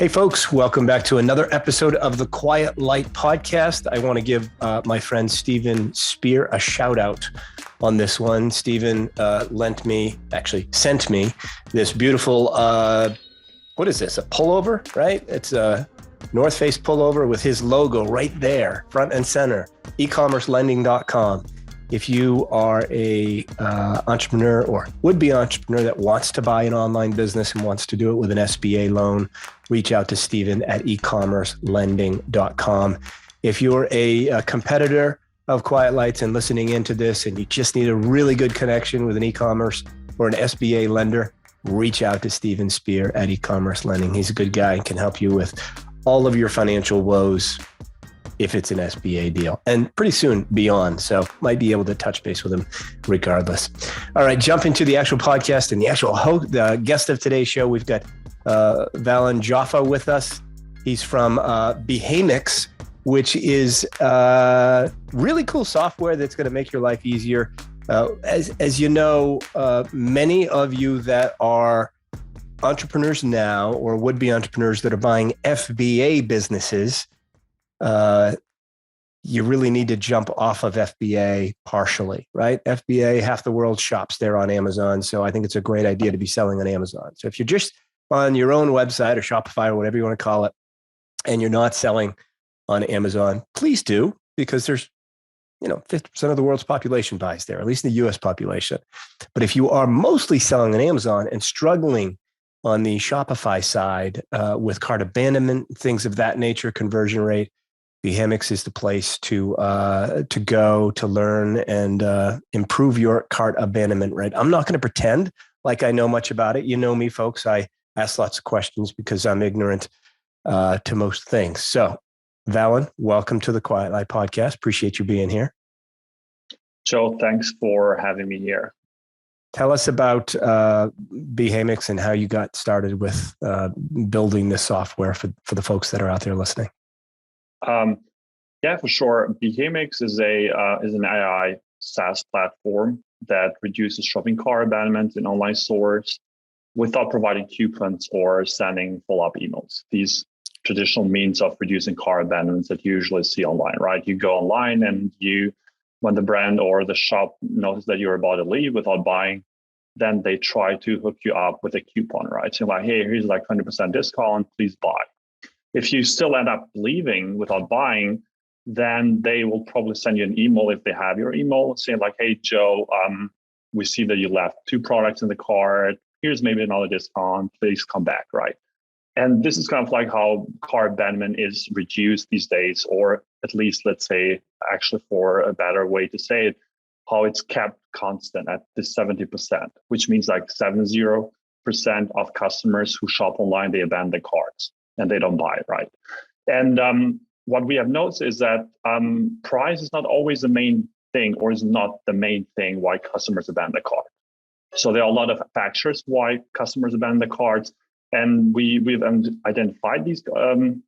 Hey folks, welcome back to another episode of the Quiet Light podcast. I want to give my friend Steven Spear a shout out on this one. Steven sent me this beautiful, what is this, a pullover, right? It's a North Face pullover with his logo right there, front and center, ecommercelending.com. If you are a entrepreneur or would-be entrepreneur that wants to buy an online business and wants to do it with an SBA loan, reach out to Steven at ecommercelending.com. If you're a competitor of Quiet Lights and listening into this and you just need a really good connection with an e-commerce or an SBA lender, reach out to Steven Spear at e-commerce lending. He's a good guy and can help you with all of your financial woes if it's an SBA deal, and pretty soon beyond. So might be able to touch base with him regardless. All right, jump into the actual podcast and the actual guest of today's show. We've got Valon Xhafa with us. He's from Behamics, which is really cool software that's going to make your life easier. As you know, many of you that are entrepreneurs now or would-be entrepreneurs that are buying FBA businesses, you really need to jump off of FBA partially, right? FBA, half the world shops there on Amazon. So I think it's a great idea to be selling on Amazon. So if you're just on your own website or Shopify or whatever you want to call it, and you're not selling on Amazon, please do, because there's, 50% of the world's population buys there, at least the US population. But if you are mostly selling on Amazon and struggling on the Shopify side with cart abandonment, things of that nature, conversion rate, Behamics is the place to go to learn and improve your cart abandonment rate. I'm not going to pretend like I know much about it. You know me, folks. I ask lots of questions because I'm ignorant to most things. So, Valon, welcome to the Quiet Light podcast. Appreciate you being here. Joe, thanks for having me here. Tell us about Behamics and how you got started with building this software for the folks that are out there listening. Yeah, for sure. Behamics is an AI SaaS platform that reduces shopping cart abandonment in online stores without providing coupons or sending follow-up emails. These traditional means of reducing cart abandonments that you usually see online, right? You go online and when the brand or the shop knows that you're about to leave without buying, then they try to hook you up with a coupon, right? So like, hey, here's like 20% discount, please buy. If you still end up leaving without buying, then they will probably send you an email if they have your email saying like, hey, Joe, we see that you left 2 products in the cart. Here's maybe another discount. Please come back, right? And this is kind of like how cart abandonment is reduced these days, or at least, let's say, actually for a better way to say it, how it's kept constant at this 70%, which means like 70% of customers who shop online, they abandon their carts and they don't buy it, right? And what we have noticed is that price is not always the main thing, or is not the main thing why customers abandon the cart. So there are a lot of factors why customers abandon the carts, and we've identified these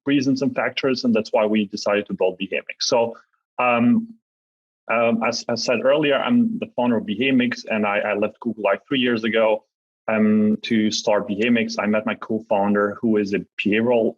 reasons and factors, and that's why we decided to build Behamics. So as I said earlier, I'm the founder of Behamics, and I left Google like 3 years ago to start Behamics. I met my co-founder, who is a behavioral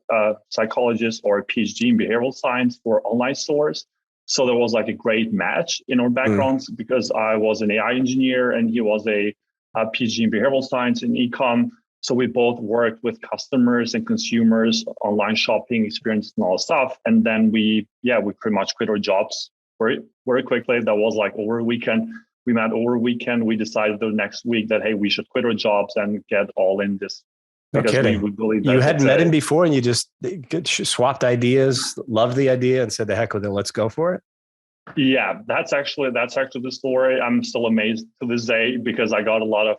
psychologist or a PhD in behavioral science for online stores. So there was like a great match in our backgrounds because I was an AI engineer and he was a PhD in behavioral science in ecom. So we both worked with customers and consumers, online shopping experiences and all that stuff. And then we pretty much quit our jobs very, very quickly. That was like over a weekend. We met over a weekend. We decided the next week that, hey, we should quit our jobs and get all in this. No kidding. We believe that you hadn't met him before and you just swapped ideas, loved the idea and said, the heck with it, let's go for it? Yeah, that's actually the story. I'm still amazed to this day because I got a lot of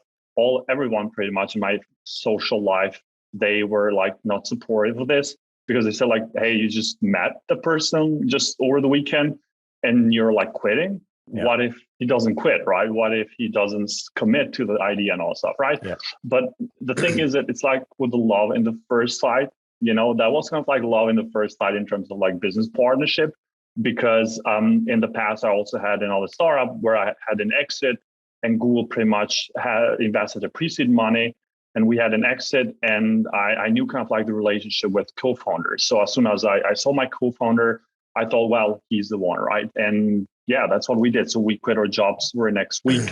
everyone pretty much in my social life. They were like not supportive of this because they said like, hey, you just met the person just over the weekend and you're like quitting. Yeah. What if he doesn't quit, right? What if he doesn't commit to the idea and all stuff, right? Yeah. But the thing is that it's like with the love in the first sight, that was kind of like love in the first sight in terms of like business partnership. Because in the past, I also had another startup where I had an exit and Google pretty much had invested the pre-seed money. and we had an exit, and I knew kind of like the relationship with co-founders. So as soon as I saw my co-founder, I thought, well, he's the one, right? And yeah, that's what we did. So we quit our jobs for next week.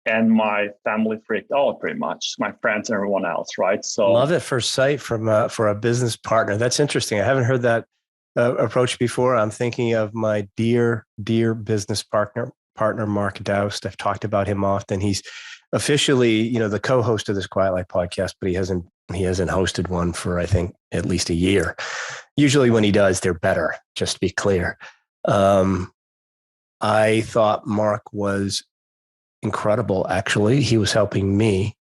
And my family freaked out pretty much, my friends and everyone else, right? So love at first sight from for a business partner. That's interesting. I haven't heard that approach before. I'm thinking of my dear business partner, Mark Doust. I've talked about him often. He's officially, the co-host of this Quiet Life podcast, but he hasn't hosted one for, I think, at least a year. Usually when he does, they're better, just to be clear. I thought Mark was incredible. Actually, he was helping me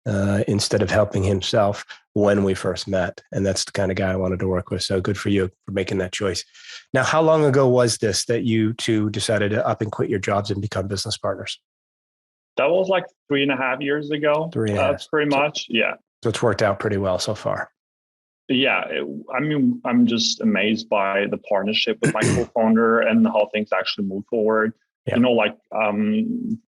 instead of helping himself when we first met. And that's the kind of guy I wanted to work with. So good for you for making that choice. Now, how long ago was this that you two decided to up and quit your jobs and become business partners? That was like 3.5 years ago. 3.5. That's pretty much. Yeah. So it's worked out pretty well so far. Yeah. I'm just amazed by the partnership with my co-founder and how things actually move forward. Yeah.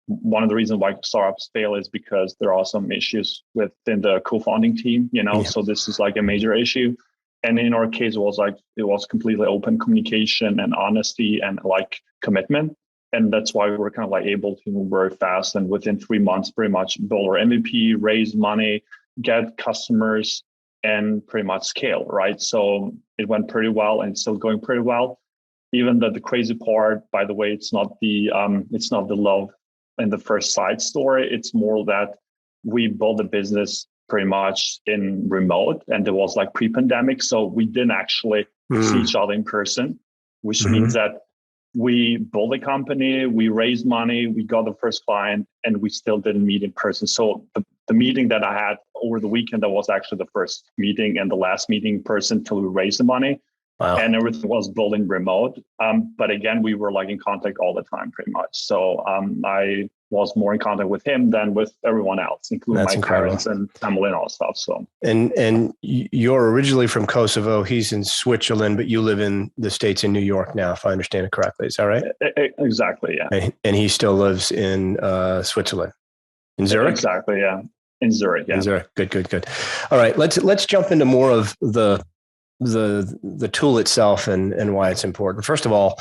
One of the reasons why startups fail is because there are some issues within the co-founding team, so this is like a major issue. And in our case, it was completely open communication and honesty and like commitment. And that's why we were kind of like able to move very fast. And within 3 months, pretty much build our MVP, raise money, get customers, and pretty much scale, right? So it went pretty well and it's still going pretty well. Even the crazy part, by the way, it's not the love in the first sight story. It's more that we built the business pretty much in remote, and it was like pre-pandemic, so we didn't actually see each other in person, which means that we built a company, we raised money, we got the first client, and we still didn't meet in person. So the meeting that I had over the weekend, that was actually the first meeting and the last meeting in person till we raised the money. Wow. And everything was building remote. But again, we were like in contact all the time pretty much. So I was more in contact with him than with everyone else, including my parents and family and all stuff. So and you're originally from Kosovo. He's in Switzerland, but you live in the States in New York now, if I understand it correctly. Is that right? Exactly, yeah. And he still lives in Switzerland. In Zurich? Exactly, yeah. In Zurich, yeah. In Zurich. Good. All right, let's jump into more of the tool itself and why it's important. First of all,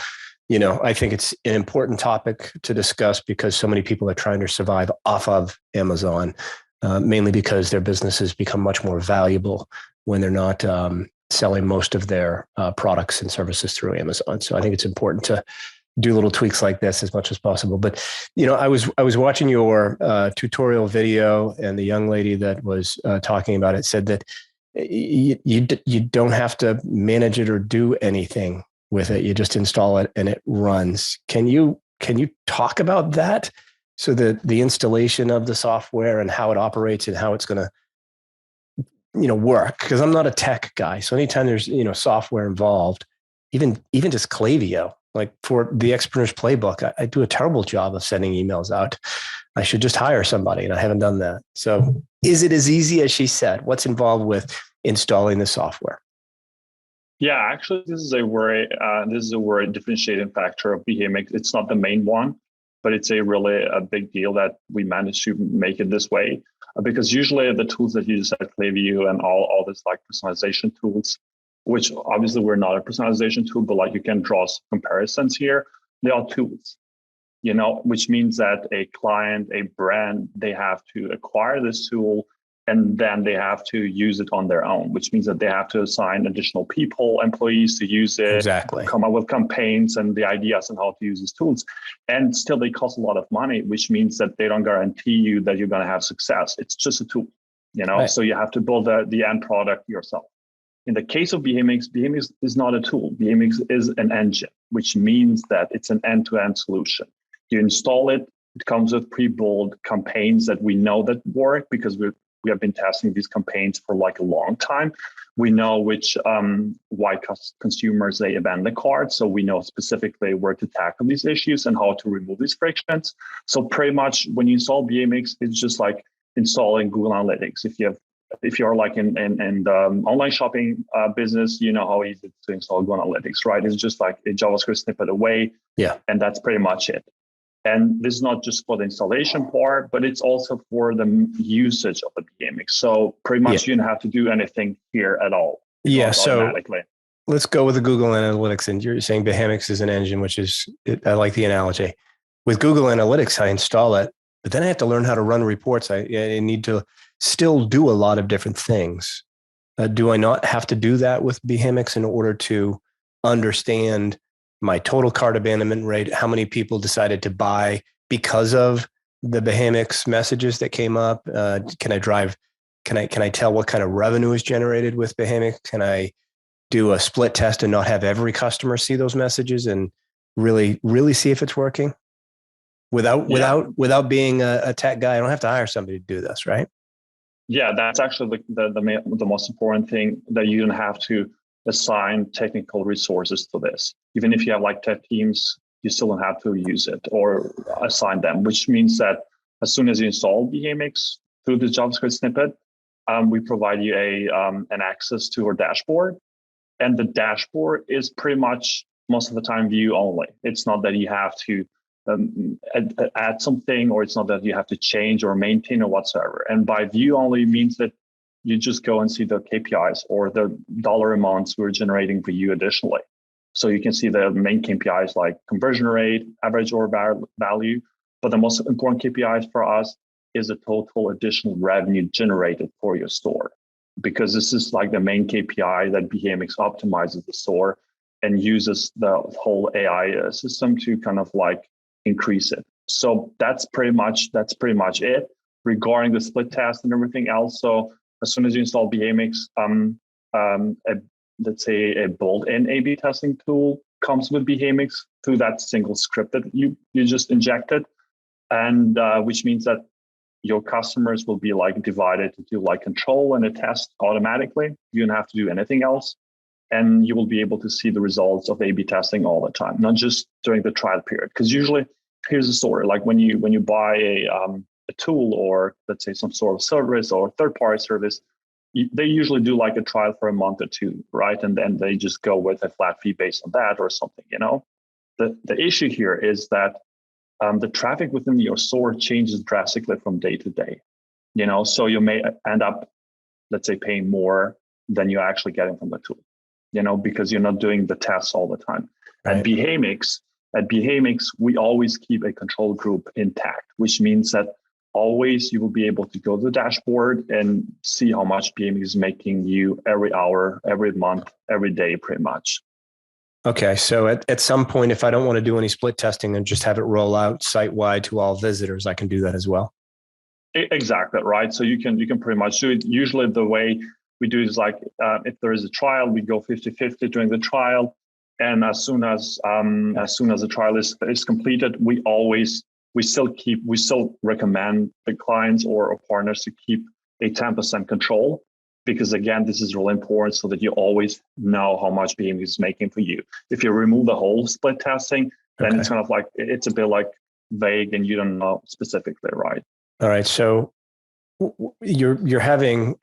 I think it's an important topic to discuss because so many people are trying to survive off of Amazon, mainly because their businesses become much more valuable when they're not selling most of their products and services through Amazon. So I think it's important to do little tweaks like this as much as possible. But, I was watching your tutorial video, and the young lady that was talking about it said that you don't have to manage it or do anything with it. You just install it and it runs. Can you talk about that? So the installation of the software and how it operates and how it's going to, work. Because I'm not a tech guy. So anytime there's, software involved, even just Klaviyo, like for the Expert's Playbook, I do a terrible job of sending emails out. I should just hire somebody, and I haven't done that. So is it as easy as she said? What's involved with installing the software? Yeah, actually, this is a very differentiating factor of Behamics. It's not the main one, but it's a big deal that we managed to make it this way. Because usually the tools that you use at Klaviyo and all this like personalization tools, which obviously we're not a personalization tool, but like you can draw some comparisons here. They are tools, which means that a client, a brand, they have to acquire this tool and then they have to use it on their own, which means that they have to assign additional people, employees to use it, come up with campaigns and the ideas on how to use these tools. And still they cost a lot of money, which means that they don't guarantee you that you're going to have success. It's just a tool, right. So you have to build the end product yourself. In the case of Behamics is not a tool. Behamics is an engine, which means that it's an end-to-end solution. You install it, it comes with pre-built campaigns that we know that work because we have been testing these campaigns for like a long time. We know which why consumers they abandon the cart. So we know specifically where to tackle these issues and how to remove these frictions. So pretty much when you install Behamics, it's just like installing Google Analytics. If you're like in the online shopping business, you know how easy it is to install Google Analytics, right? It's just like a JavaScript snippet away. Yeah. And that's pretty much it. And this is not just for the installation part, but it's also for the usage of the Behamics. So pretty much you don't have to do anything here at all. Yeah. So let's go with the Google Analytics. And you're saying Behamics is an engine, I like the analogy. With Google Analytics, I install it, but then I have to learn how to run reports. I need to still do a lot of different things. Do I not have to do that with Behamics in order to understand my total cart abandonment rate, how many people decided to buy because of the Behamics messages that came up? Can I tell what kind of revenue is generated with Behamics? Can I do a split test and not have every customer see those messages and really see if it's working without being a tech guy? I don't have to hire somebody to do this, right? Yeah, that's actually the most important thing, that you don't have to assign technical resources to this. Even if you have like tech teams, you still don't have to use it or assign them, which means that as soon as you install Behamics through the JavaScript snippet, we provide you an access to our dashboard. And the dashboard is pretty much most of the time view only. It's not that you have to add something, or it's not that you have to change or maintain or whatsoever. And by view only means that you just go and see the KPIs or the dollar amounts we're generating for you additionally. So you can see the main KPIs like conversion rate, average order value. But the most important KPIs for us is the total additional revenue generated for your store, because this is like the main KPI that Behamics optimizes the store and uses the whole AI system to kind of like increase it. So that's pretty much it regarding the split test and everything else. So as soon as you install Behamics, let's say a built-in A/B testing tool comes with Behamics through that single script that you just injected, and which means that your customers will be like divided into like control and a test automatically. You don't have to do anything else, and you will be able to see the results of A/B testing all the time, not just during the trial period. Because usually, here's the story: like when you buy a tool, or let's say some sort of service or third-party service, they usually do like a trial for a month or two, right? And then they just go with a flat fee based on that or something, you know? The issue here is that the traffic within your store changes drastically from day to day, you know? So you may end up, let's say, paying more than you're actually getting from the tool, you know, because you're not doing the tests all the time. Right. At Behamics, we always keep a control group intact, which means that always you will be able to go to the dashboard and see how much Behamics is making you every hour, every month, every day, pretty much. Okay. So at some point, if I don't want to do any split testing and just have it roll out site-wide to all visitors, I can do that as well. Exactly, right? So you can pretty much do it. Usually the way we do is like, if there is a trial, we go 50-50 during the trial. And as soon as the trial is completed, we still recommend the clients or partners to keep a 10% control, because again, this is really important so that you always know how much Behamics is making for you. If you remove the whole split testing, then it's kind of like, it's a bit like vague and you don't know specifically, right? All right. So you're having,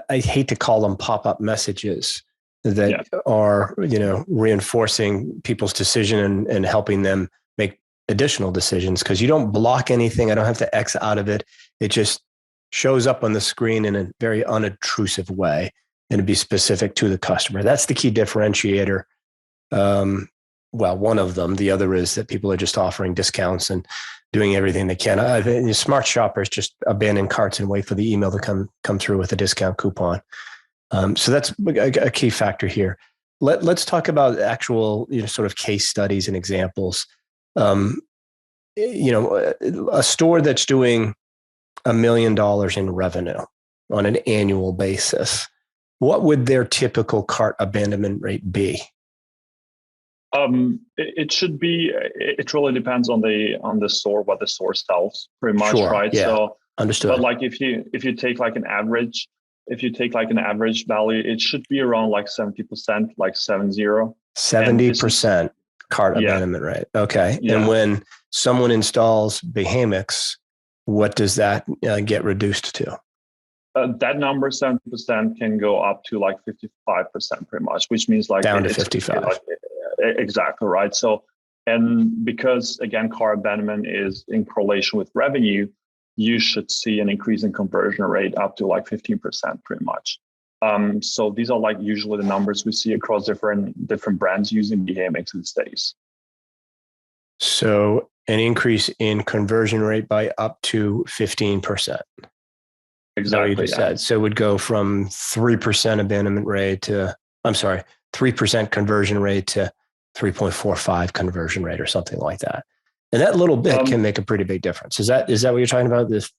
I hate to call them pop-up messages that are, you know, reinforcing people's decision and helping them make additional decisions, because you don't block anything. I don't have to X out of it. It just shows up on the screen in a very unobtrusive way and to be specific to the customer. That's the key differentiator. Well, one of them. The other is that people are just offering discounts and doing everything they can. Smart shoppers just abandon carts and wait for the email to come through with a discount coupon. So that's a key factor here. Let's talk about actual, you know, sort of case studies and examples. You know, a store that's doing $1 million in revenue on an annual basis, what would their typical cart abandonment rate be? It should be. It really depends on the store, what the store sells, pretty much, right? Yeah. So understood. But like if you take like an average. If you take like an average value, it should be around like 70%, like 70. 70% cart abandonment rate. Okay. Yeah. And when someone installs Behamics, what does that get reduced to? That number, 70%, can go up to like 55% pretty much, which means like down to 55. Exactly, right? So, And because, again, car abandonment is in correlation with revenue, you should see an increase in conversion rate up to like 15% pretty much. So these are like usually the numbers we see across different brands using Behamics these days. So an increase in conversion rate by up to 15%. Exactly. You just said. So it would go from 3% abandonment rate to, 3% conversion rate to 3.45 conversion rate or something like that. And that little bit can make a pretty big difference. Is that what you're talking about? This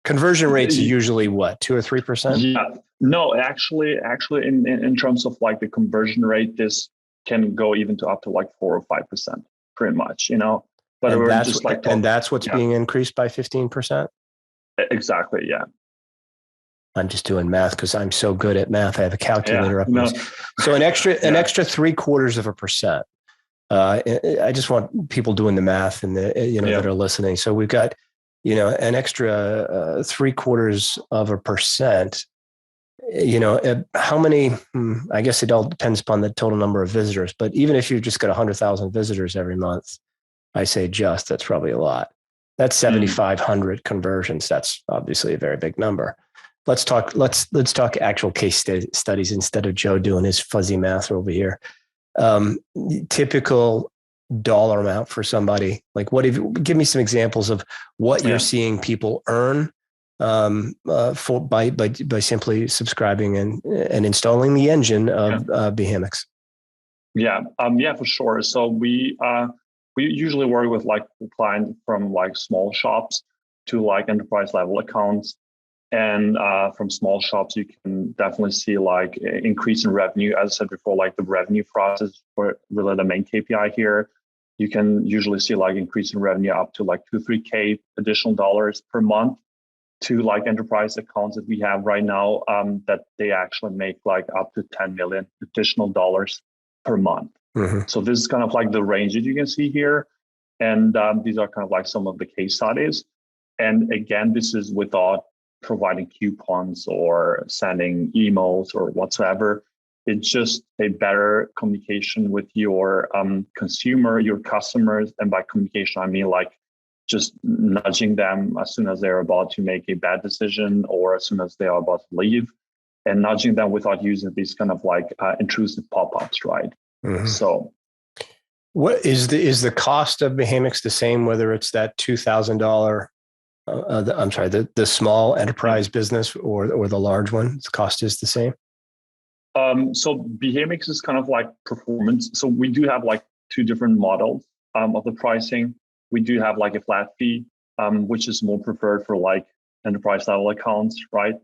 conversion rates are usually what, 2 or 3%? Yeah. No, actually, in terms of like the conversion rate, this can go even to up to like 4 or 5%, pretty much, you know. But and we're that's just like and that's what's being increased by 15%. Exactly. Yeah. I'm just doing math because I'm so good at math. I have a calculator up. No. So an extra 0.75%. I just want people doing the math and that are listening. So we've got, an extra 0.75%. How many? I guess it all depends upon the total number of visitors. But even if you just got 100,000 visitors every month, I say that's probably a lot. That's 7,500 conversions. That's obviously a very big number. Let's talk actual case studies instead of Joe doing his fuzzy math over here. Typical dollar amount for somebody, like give me some examples of what you're seeing people earn by simply subscribing and installing the engine of Behamics. Yeah, for sure. So we usually work with like clients from like small shops to like enterprise level accounts. And from small shops, you can definitely see like increase in revenue. As I said before, like the revenue process for really the main KPI here. You can usually see like increase in revenue up to like 2-3K additional dollars per month to like enterprise accounts that we have right now that they actually make like up to 10 million additional dollars per month. Mm-hmm. So this is kind of like the range that you can see here. And these are kind of like some of the case studies. And again, this is without providing coupons or sending emails or whatsoever. It's just a better communication with your consumer, your customers. And by communication, I mean like just nudging them as soon as they're about to make a bad decision or as soon as they are about to leave, and nudging them without using these kind of like intrusive pop-ups, right? Mm-hmm. So what is the cost of Behamics the same, whether it's that $2,000 the small enterprise business or the large one? The cost is the same. So Behamics is kind of like performance. So we do have like two different models of the pricing. We do have like a flat fee, which is more preferred for like enterprise level accounts, right?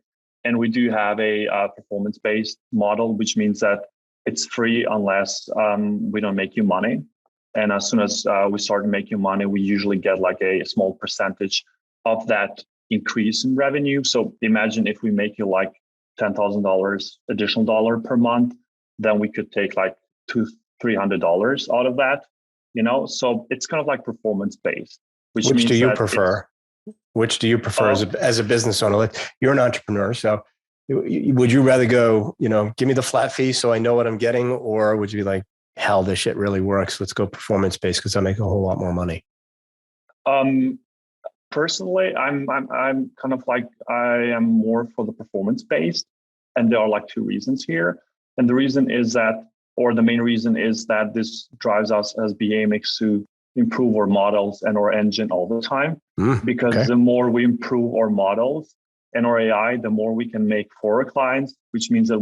And we do have a performance-based model, which means that it's free unless we don't make you money. And as soon as we start making money, we usually get like a small percentage of that increase in revenue. So imagine if we make you like $10,000 additional dollar per month, then we could take like $200-$300 out of that, So it's kind of like performance based. Which do you prefer? Which do you prefer as a business owner? You're an entrepreneur, so would you rather go, give me the flat fee so I know what I'm getting, or would you be like, hell, this shit really works. Let's go performance based because I make a whole lot more money. Personally, I'm kind of like, I am more for the performance based, and there are like two reasons here. And the reason is that, or the main reason is that this drives us as Behamics to improve our models and our engine all the time. Because the more we improve our models and our AI, the more we can make for our clients, which means that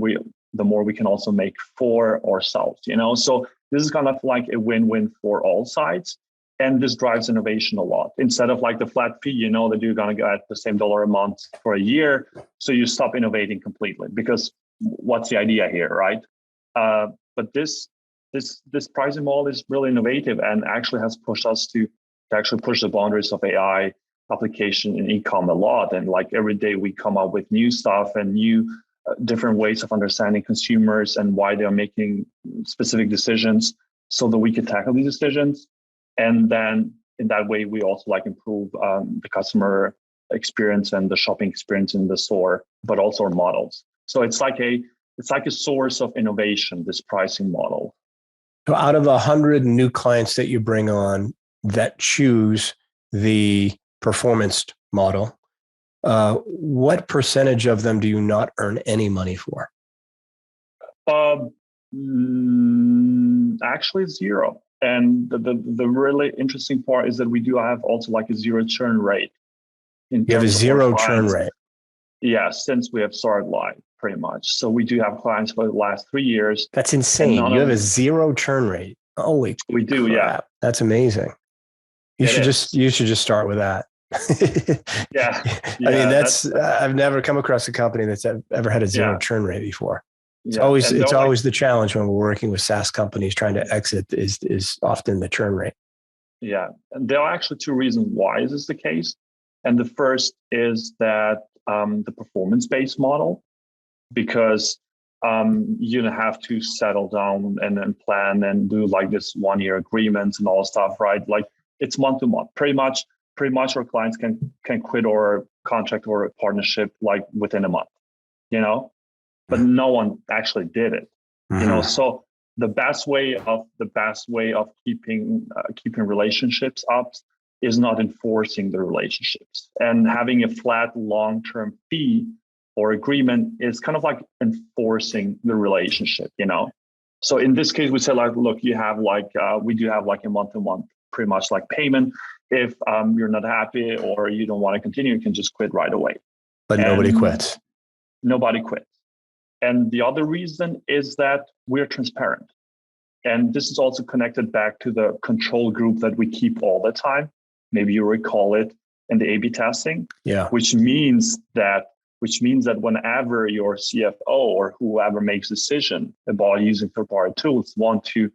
the more we can also make for ourselves, So this is kind of like a win-win for all sides. And this drives innovation a lot. Instead of like the flat fee, that you're going to get the same dollar amount for a year. So you stop innovating completely, because what's the idea here, right? But this pricing model is really innovative and actually has pushed us to actually push the boundaries of AI application in e-com a lot. And like every day we come up with new stuff and new different ways of understanding consumers and why they are making specific decisions so that we can tackle these decisions. And then in that way, we also like improve the customer experience and the shopping experience in the store, but also our models. So it's like a source of innovation, this pricing model. So out of 100 new clients that you bring on that choose the performance model, what percentage of them do you not earn any money for? Actually, zero. And the really interesting part is that we do have also like a zero churn rate. You have a zero churn rate. Yeah, since we have started live, pretty much. So we do have clients for the last 3 years. That's insane. You have a zero churn rate. Holy we do, crap. yeah. That's amazing. You should just start with that. Yeah. I mean, I've never come across a company that's ever had a zero churn rate before. It's always the challenge when we're working with SaaS companies trying to exit is often the churn rate. Yeah. And there are actually two reasons why this is the case. And the first is that the performance-based model, because you don't have to settle down and plan and do like this 1-year agreements and all stuff, right? Like it's month to month. Pretty much our clients can quit our contract or partnership like within a month, but no one actually did it, so the best way of keeping relationships up is not enforcing the relationships, and having a flat long-term fee or agreement is kind of like enforcing the relationship, So in this case, we say like, look, you have like, we do have like a month-to-month pretty much like payment. If you're not happy or you don't want to continue, you can just quit right away. But nobody quits. Nobody quits. And the other reason is that we're transparent. And this is also connected back to the control group that we keep all the time. Maybe you recall it in the A/B testing. Yeah. Which means that whenever your CFO or whoever makes a decision about using third-party tools want to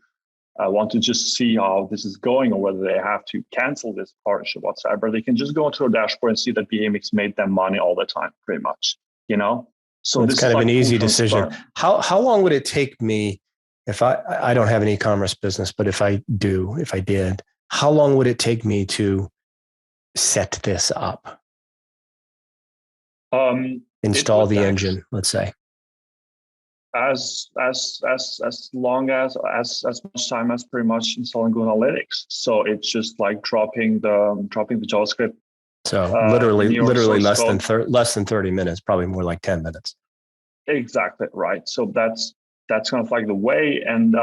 just see how this is going or whether they have to cancel this partnership whatsoever, they can just go into a dashboard and see that Behamics made them money all the time, pretty much, So it's kind of an easy decision. How long would it take me if I don't have an e-commerce business, but if I did, how long would it take me to set this up? Install the engine, let's say. As long as much time as pretty much installing Google Analytics. So it's just like dropping the JavaScript. So literally less than 30 minutes, probably more like 10 minutes. Exactly right. So that's kind of like the way. And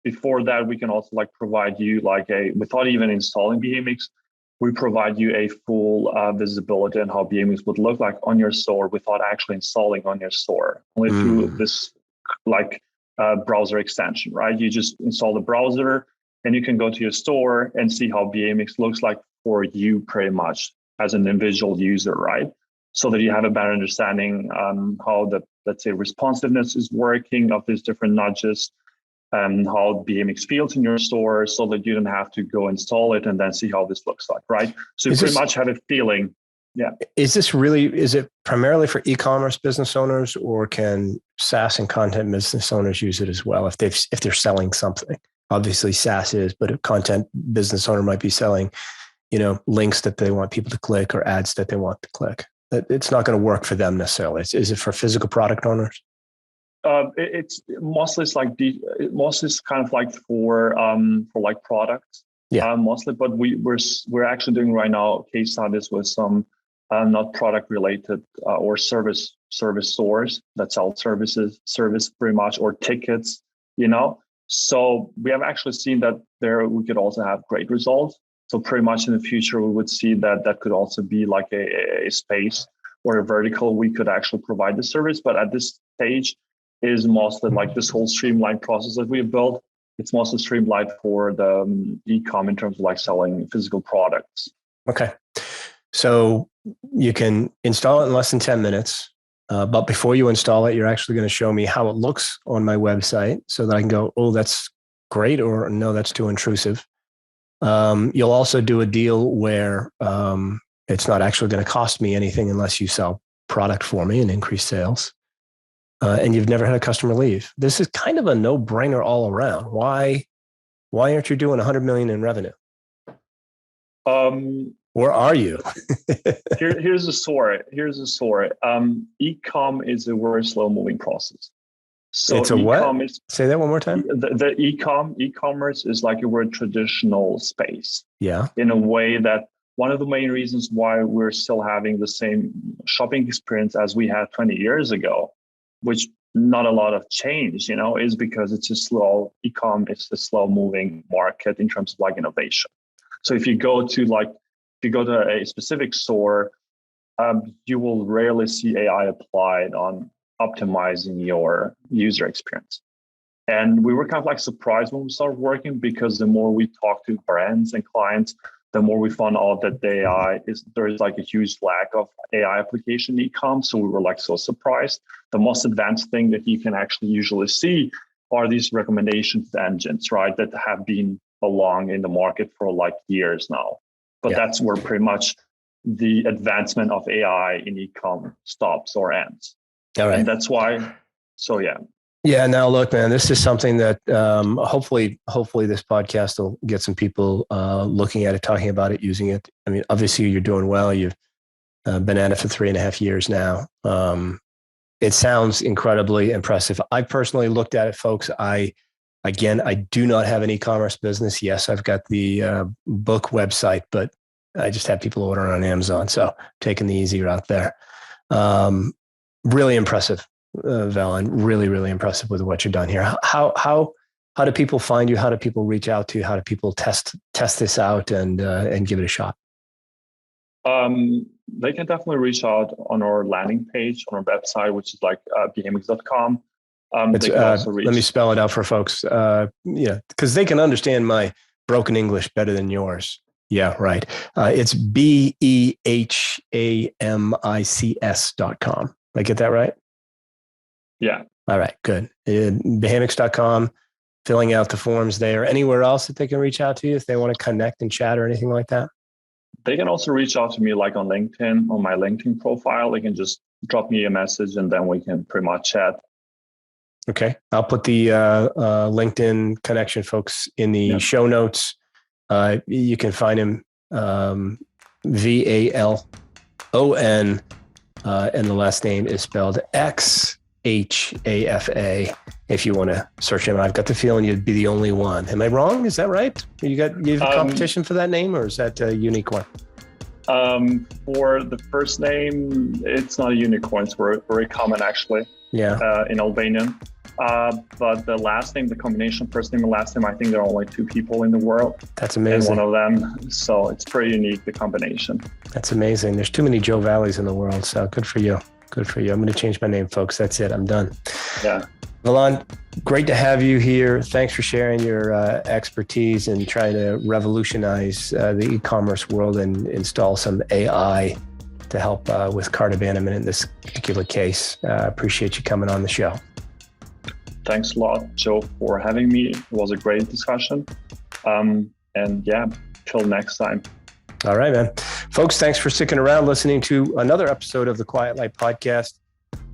before that, we can also like provide you like without even installing Behamics, we provide you a full visibility on how Behamics would look like on your store without actually installing on your store, only through this like browser extension, right? You just install the browser and you can go to your store and see how Behamics looks like for you pretty much as an individual user, right? So that you have a better understanding how the, let's say, responsiveness is working of these different nudges, and how Behamics feels in your store, so that you don't have to go install it and then see how this looks like, right? So you pretty much have a feeling. Yeah. Is it primarily for e-commerce business owners, or can SaaS and content business owners use it as well if they're selling something? Obviously SaaS is, but a content business owner might be selling, links that they want people to click or ads that they want to click. It's not going to work for them necessarily. Is it for physical product owners? It's mostly kind of like for like products, mostly. But we're actually doing right now case studies with some not product related or service stores that sell service pretty much, or tickets, So we have actually seen that there we could also have great results. So pretty much in the future, we would see that could also be like a space or a vertical we could actually provide the service. But at this stage, is mostly like this whole streamlined process that we have built. It's mostly streamlined for the e-com in terms of like selling physical products. Okay. So you can install it in less than 10 minutes. But before you install it, you're actually going to show me how it looks on my website so that I can go, oh, that's great, or no, that's too intrusive. You'll also do a deal where it's not actually going to cost me anything unless you sell product for me and increase sales. And you've never had a customer leave. This is kind of a no-brainer all around. Why aren't you doing 100 million in revenue? Or are you? Here's the story. E-com is a very slow-moving process. So it's a what? Say that one more time. The e-commerce is like a very traditional space. Yeah. In a way that one of the main reasons why we're still having the same shopping experience as we had 20 years ago, which not a lot of change, is because it's a slow it's a slow moving market in terms of like innovation. So if you go to a specific store, you will rarely see AI applied on optimizing your user experience. And we were kind of like surprised when we started working, because the more we talk to brands and clients, the more we found out that there is like a huge lack of AI application in e-com. So we were like so surprised. The most advanced thing that you can actually usually see are these recommendations engines, right? That have been along in the market for like years now. But that's where pretty much the advancement of AI in e-com stops or ends. All right. And that's why, Yeah. Now, look, man, this is something that hopefully this podcast will get some people looking at it, talking about it, using it. I mean, obviously, you're doing well. You've been at it for 3.5 years now. It sounds incredibly impressive. I personally looked at it, folks. I do not have an e-commerce business. Yes, I've got the book website, but I just have people order on Amazon. So taking the easy route there. Really impressive. Valon, really, really impressive with what you've done here. How do people find you? How do people reach out to you? How do people test this out and give it a shot? They can definitely reach out on our landing page on our website, which is like behamics.com. Let me spell it out for folks. Because they can understand my broken English better than yours. Yeah, right. It's BEHAMICS.com. Did I get that right? Yeah. All right, good. Behamics.com, filling out the forms there. Anywhere else that they can reach out to you if they want to connect and chat or anything like that? They can also reach out to me like on LinkedIn, on my LinkedIn profile. They can just drop me a message and then we can pretty much chat. Okay. I'll put the LinkedIn connection, folks, in the show notes. You can find him VALON, and the last name is spelled XHAFA. If you want to search him, I've got the feeling you'd be the only one. Am I wrong? Is that right? You have competition for that name, or is that a unique one? For the first name, it's not a unicorn. It's very common actually. Yeah. In Albanian. But the last name, the combination first name and last name, I think there are only 2 people in the world. That's amazing. And one of them. So it's pretty unique, the combination. That's amazing. There's too many Joe Valleys in the world. So good for you. Good for you. I'm going to change my name, folks. That's it. I'm done. Yeah. Valon, great to have you here. Thanks for sharing your expertise and trying to revolutionize the e-commerce world and install some AI to help with cart abandonment in this particular case. Appreciate you coming on the show. Thanks a lot, Joe, for having me. It was a great discussion. Till next time. All right, man. Folks, thanks for sticking around, listening to another episode of the Quiet Light Podcast.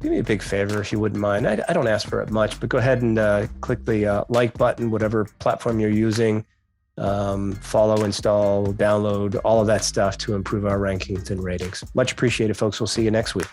Do me a big favor, if you wouldn't mind. I don't ask for it much, but go ahead and click the like button, whatever platform you're using. Follow, install, download, all of that stuff to improve our rankings and ratings. Much appreciated, folks. We'll see you next week.